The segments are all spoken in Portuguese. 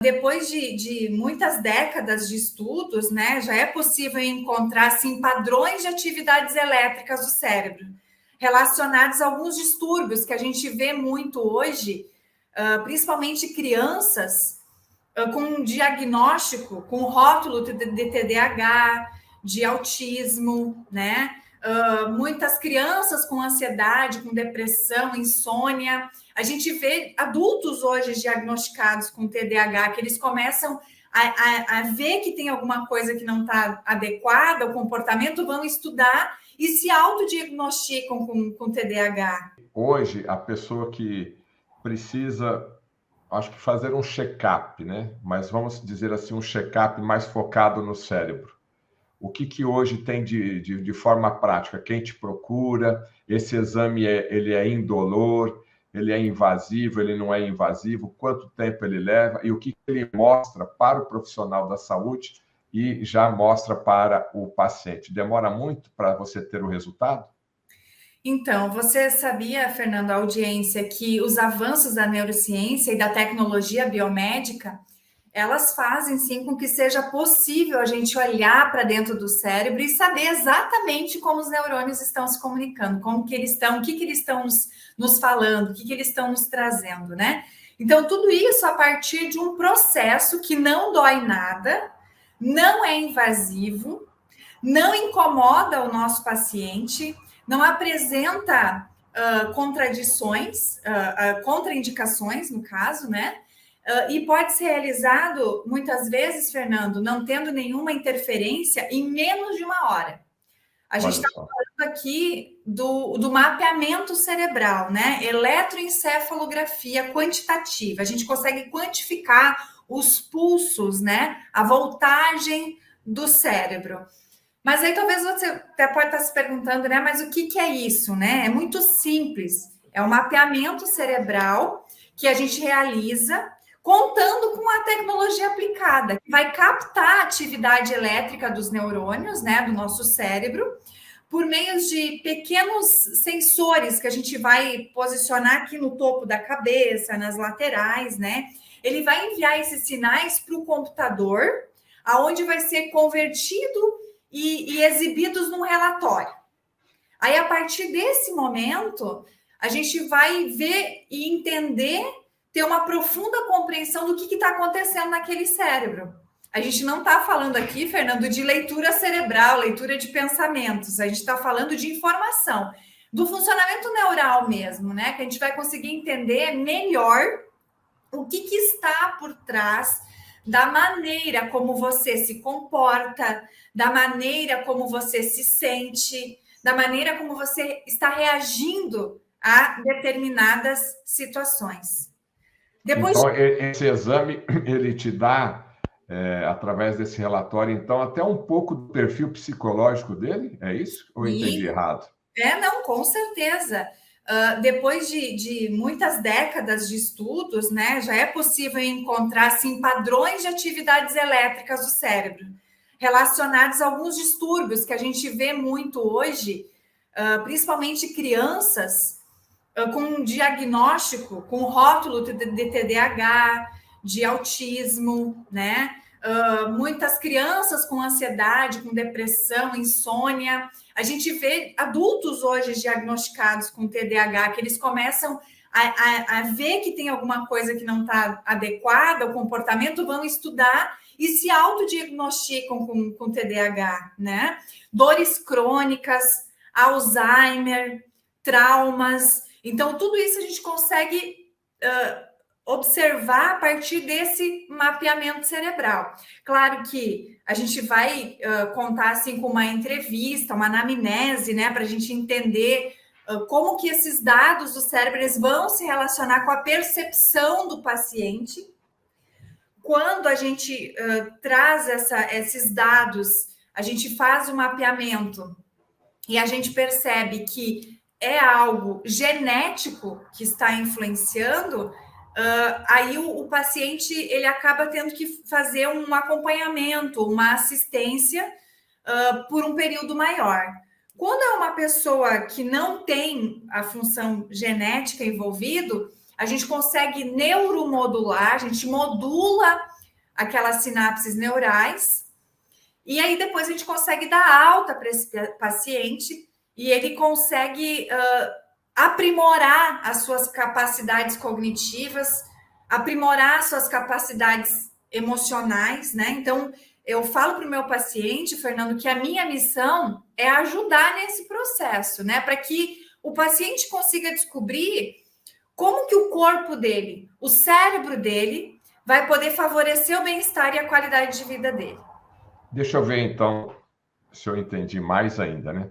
Depois de muitas décadas de estudos, né, já é possível encontrar assim, padrões de atividades elétricas do cérebro relacionados a alguns distúrbios que a gente vê muito hoje, principalmente crianças com um diagnóstico, com rótulo de TDAH, de autismo, né? Muitas crianças com ansiedade, com depressão, insônia. A gente vê adultos hoje diagnosticados com TDAH, que eles começam a ver que tem alguma coisa que não está adequada, o comportamento, vão estudar e se autodiagnosticam com TDAH. Hoje, a pessoa que precisa, acho que fazer um check-up, né? Mas vamos dizer assim, um check-up mais focado no cérebro. O que hoje tem de forma prática? Quem te procura? Esse exame ele é indolor? Ele é invasivo? Ele não é invasivo? Quanto tempo ele leva? E o que ele mostra para o profissional da saúde e já mostra para o paciente? Demora muito para você ter o resultado? Então, você sabia, Fernando, a audiência, que os avanços da neurociência e da tecnologia biomédica, elas fazem sim com que seja possível a gente olhar para dentro do cérebro e saber exatamente como os neurônios estão se comunicando, como que eles estão, o que eles estão nos falando, o que eles estão nos trazendo, né? Então, tudo isso a partir de um processo que não dói nada, não é invasivo, não incomoda o nosso paciente, não apresenta contradições, contraindicações, no caso, né? E pode ser realizado, muitas vezes, Fernando, não tendo nenhuma interferência, em menos de uma hora. A gente está falando aqui do mapeamento cerebral, né? Eletroencefalografia quantitativa. A gente consegue quantificar os pulsos, né? A voltagem do cérebro. Mas aí talvez você até pode estar se perguntando, né? Mas o que é isso, né? É muito simples. É um mapeamento cerebral que a gente realiza contando com a tecnologia aplicada, que vai captar a atividade elétrica dos neurônios, né? Do nosso cérebro, por meio de pequenos sensores que a gente vai posicionar aqui no topo da cabeça, nas laterais, né? Ele vai enviar esses sinais para o computador, aonde vai ser convertido e exibidos num relatório. Aí, a partir desse momento, a gente vai ver e entender, ter uma profunda compreensão do que está acontecendo naquele cérebro. A gente não está falando aqui, Fernando, de leitura cerebral, leitura de pensamentos. A gente está falando de informação, do funcionamento neural mesmo, né? Que a gente vai conseguir entender melhor o que está por trás da maneira como você se comporta, da maneira como você se sente, da maneira como você está reagindo a determinadas situações. Então, esse exame, ele te dá, através desse relatório, então, até um pouco do perfil psicológico dele? É isso? Ou eu entendi errado? Não, com certeza. Depois de muitas décadas de estudos, né, já é possível encontrar assim, padrões de atividades elétricas do cérebro relacionados a alguns distúrbios que a gente vê muito hoje, principalmente crianças com um diagnóstico, com rótulo de TDAH, de autismo, né? Muitas crianças com ansiedade, com depressão, insônia. A gente vê adultos hoje diagnosticados com TDAH, que eles começam a ver que tem alguma coisa que não está adequada, o comportamento, vão estudar e se autodiagnosticam com TDAH, né? Dores crônicas, Alzheimer, traumas. Então, tudo isso a gente consegue observar a partir desse mapeamento cerebral. Claro que a gente vai contar assim com uma entrevista, uma anamnese, né, para a gente entender como que esses dados do cérebro eles vão se relacionar com a percepção do paciente. Quando a gente traz esses dados, a gente faz o mapeamento e a gente percebe que é algo genético que está influenciando, aí o paciente ele acaba tendo que fazer um acompanhamento, uma assistência por um período maior. Quando é uma pessoa que não tem a função genética envolvido, a gente consegue neuromodular, a gente modula aquelas sinapses neurais, e aí depois a gente consegue dar alta para esse paciente e ele consegue aprimorar as suas capacidades cognitivas, aprimorar suas capacidades emocionais, né? Então, eu falo para o meu paciente, Fernando, que a minha missão é ajudar nesse processo, né? Para que o paciente consiga descobrir como que o corpo dele, o cérebro dele, vai poder favorecer o bem-estar e a qualidade de vida dele. Deixa eu ver, então, se eu entendi mais ainda, né?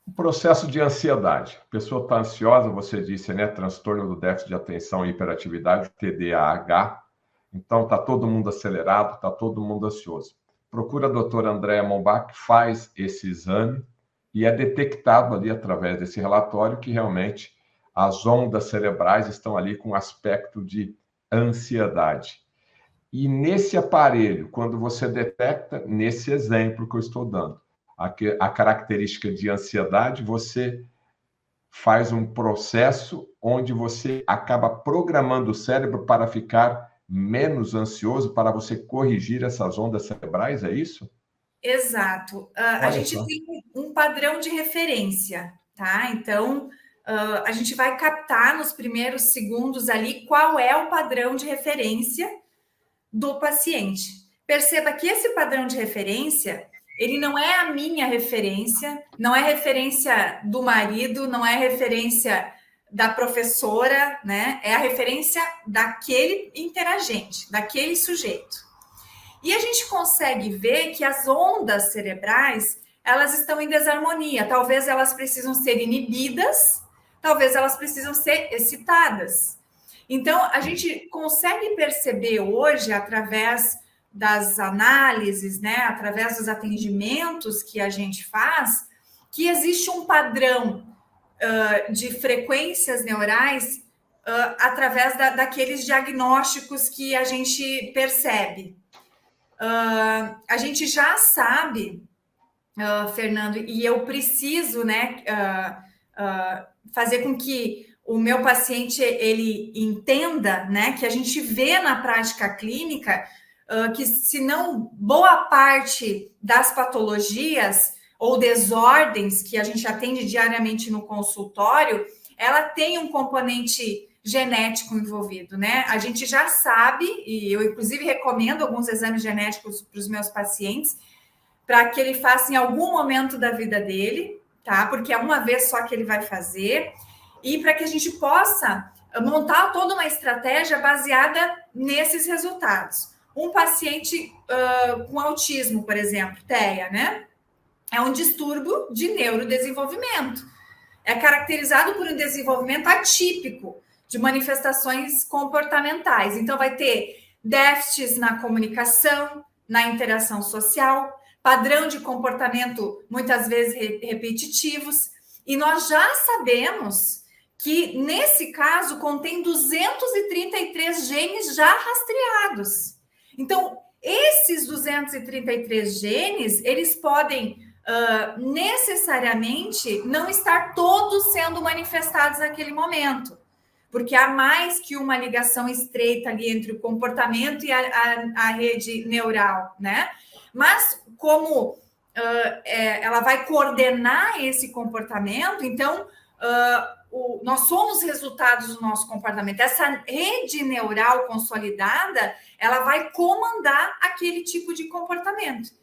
O processo de ansiedade. A pessoa está ansiosa, você disse, né? Transtorno do déficit de atenção e hiperatividade, TDAH. Então, está todo mundo acelerado, está todo mundo ansioso. Procura a doutora Andréa Mombach, faz esse exame e é detectado ali, através desse relatório, que realmente as ondas cerebrais estão ali com aspecto de ansiedade. E nesse aparelho, quando você detecta, nesse exemplo que eu estou dando, a característica de ansiedade, você faz um processo onde você acaba programando o cérebro para ficar menos ansioso, para você corrigir essas ondas cerebrais, é isso? Exato. A Olha gente só. tem um padrão de referência, tá? Então, a gente vai captar nos primeiros segundos ali qual é o padrão de referência do paciente. Perceba que esse padrão de referência, ele não é a minha referência, não é referência do marido, não é referência da professora, né? É a referência daquele interagente, daquele sujeito. E a gente consegue ver que as ondas cerebrais, elas estão em desarmonia. Talvez elas precisam ser inibidas, talvez elas precisam ser excitadas. Então, a gente consegue perceber hoje, através das análises, né, através dos atendimentos que a gente faz, que existe um padrão de frequências neurais através daqueles diagnósticos que a gente percebe. A gente já sabe, Fernando, e eu preciso, né, fazer com que o meu paciente ele entenda, né, que a gente vê na prática clínica que se não boa parte das patologias ou desordens que a gente atende diariamente no consultório, ela tem um componente genético envolvido, né? A gente já sabe, e eu inclusive recomendo alguns exames genéticos para os meus pacientes, para que ele faça em algum momento da vida dele, tá? Porque é uma vez só que ele vai fazer, e para que a gente possa montar toda uma estratégia baseada nesses resultados. Um paciente com autismo, por exemplo, TEA, né? É um distúrbio de neurodesenvolvimento. É caracterizado por um desenvolvimento atípico de manifestações comportamentais. Então, vai ter déficits na comunicação, na interação social, padrão de comportamento muitas vezes repetitivos. E nós já sabemos que, nesse caso, contém 233 genes já rastreados. Então, esses 233 genes, eles podem necessariamente não estar todos sendo manifestados naquele momento, porque há mais que uma ligação estreita ali entre o comportamento e a rede neural, né? Mas como ela vai coordenar esse comportamento, então nós somos resultados do nosso comportamento. Essa rede neural consolidada, ela vai comandar aquele tipo de comportamento.